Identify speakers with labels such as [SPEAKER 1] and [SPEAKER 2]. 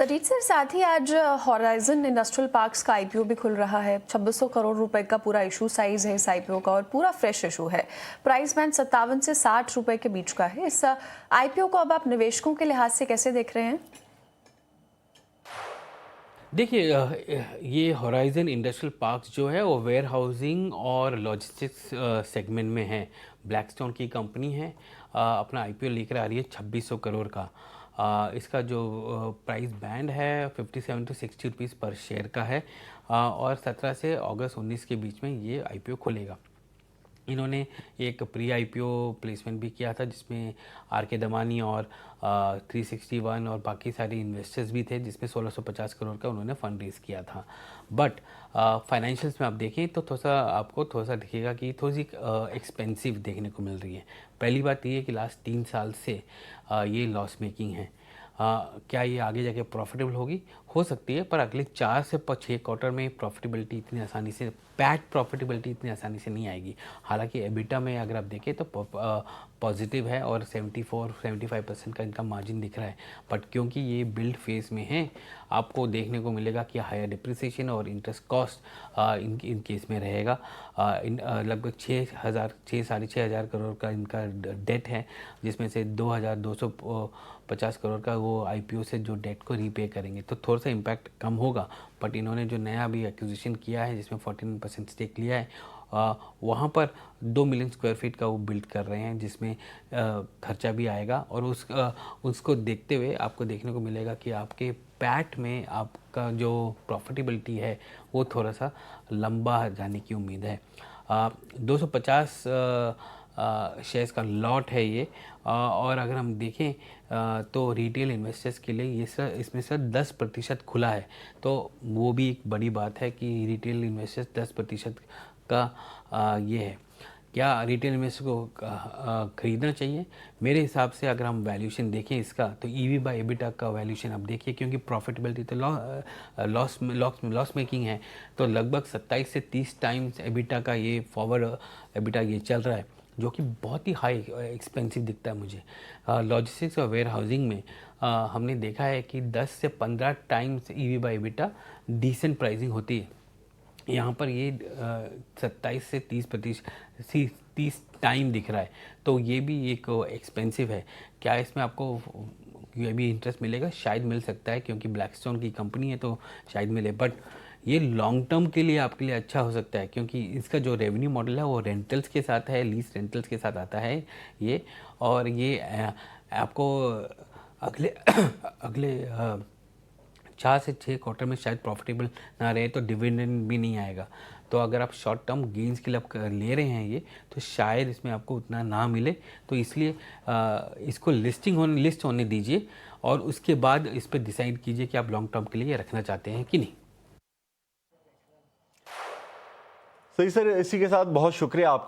[SPEAKER 1] तरीक सर, साथ ही आज हॉराइजन इंडस्ट्रियल पार्क्स का आईपीओ भी खुल रहा है। 2600 करोड़ रुपए का पूरा इशू साइज है इस आईपीओ का और पूरा फ्रेश इशू है। प्राइस बैंड 57 से 60 रुपए के बीच का है। इस आईपीओ को अब आप निवेशकों के लिहाज से कैसे देख रहे हैं?
[SPEAKER 2] देखिए, ये होराइजन इंडस्ट्रियल पार्क्स जो है वो वेयर हाउसिंग और लॉजिस्टिक्स सेगमेंट में है। ब्लैकस्टोन की कंपनी है, अपना आईपीओ लेकर आ रही है 2600 करोड़ का। इसका जो प्राइस बैंड है 57 टू 60 रुपीज़ पर शेयर का है, और 17 से अगस्त 19 के बीच में ये आईपीओ खुलेगा। इन्होंने एक प्री आईपीओ प्लेसमेंट भी किया था जिसमें आर के दमानी और 361 और बाकी सारे इन्वेस्टर्स भी थे, जिसमें 1650 करोड़ का उन्होंने फंड रेज किया था। बट फाइनेंशियल्स में आप देखें तो आपको थोड़ा सा दिखेगा कि थोड़ी सी एक्सपेंसिव देखने को मिल रही है। पहली बात ये है कि लास्ट 3 साल से ये लॉस मेकिंग है। क्या ये आगे जाके प्रॉफिटेबल होगी? हो सकती है, पर अगले 4 से 6 क्वार्टर में प्रॉफिटेबिलिटी इतनी आसानी से, पैट प्रॉफिटेबिलिटी इतनी आसानी से नहीं आएगी। हालांकि एबिटा में अगर आप देखें तो पॉजिटिव है और 74-75% का इनका मार्जिन दिख रहा है। बट क्योंकि ये बिल्ड फेज में है, आपको देखने को मिलेगा कि हायर डिप्रिसिएशन और इंटरेस्ट कॉस्ट इन केस में रहेगा। लगभग 6,500 करोड़ का इनका डेट है, जिसमें से 2,250 करोड़ का वो आईपीओ से जो डेट को रीपे करेंगे, तो थोड़ा सा इम्पैक्ट कम होगा। बट इन्होंने जो नया अभी एक्विजिशन किया है जिसमें 14% स्टेक लिया है, वहाँ पर 2 मिलियन स्क्वायर फीट का वो बिल्ड कर रहे हैं, जिसमें खर्चा भी आएगा। और उसको देखते हुए आपको देखने को मिलेगा कि आपके पैट में आपका जो प्रॉफिटेबिलिटी है वो थोड़ा सा लंबा जाने की उम्मीद है। 250 शेयर्स का लॉट है ये, और अगर हम देखें तो रिटेल इन्वेस्टर्स के लिए ये इसमें से 10% खुला है। तो वो भी एक बड़ी बात है कि रिटेल इन्वेस्टर्स 10% का ये है। क्या रिटेल इन्वेस्टर को खरीदना चाहिए? मेरे हिसाब से अगर हम वैल्यूशन देखें इसका, तो ईवी बाय एबिटा का वैल्यूशन आप देखिए, क्योंकि प्रॉफिटेबिलिटी तो लॉस मेकिंग है, तो लगभग 27 से 30 टाइम्स एबिटा का ये फॉरवर्ड एबिटा ये चल रहा है, जो कि बहुत ही हाई एक्सपेंसिव दिखता है मुझे। लॉजिस्टिक्स और वेयर हाउसिंग में हमने देखा है कि 10 से 15 times EV by EBITDA decent pricing होती है। यहाँ पर ये 27 से 30 टाइम दिख रहा है, तो ये भी एक एक्सपेंसिव है। क्या इसमें आपको ये भी इंटरेस्ट मिलेगा? शायद मिल सकता है, क्योंकि ब्लैकस्टोन की कंपनी है तो शायद मिले। बट ये लॉन्ग टर्म के लिए आपके लिए अच्छा हो सकता है, क्योंकि इसका जो रेवेन्यू मॉडल है वो रेंटल्स के साथ है, लीज रेंटल्स के साथ आता है ये। और ये आपको अगले अगले 4 से 6 क्वार्टर में शायद प्रॉफिटेबल ना रहे, तो डिविडेंड भी नहीं आएगा। तो अगर आप शॉर्ट टर्म गेंस के लिए आप ले रहे हैं ये, तो शायद इसमें आपको उतना ना मिले। तो इसलिए इसको लिस्ट होने दीजिए, और उसके बाद इस पर डिसाइड कीजिए कि आप लॉन्ग टर्म के लिए रखना चाहते हैं कि नहीं।
[SPEAKER 3] सही सर, इसी के साथ बहुत शुक्रिया आपका।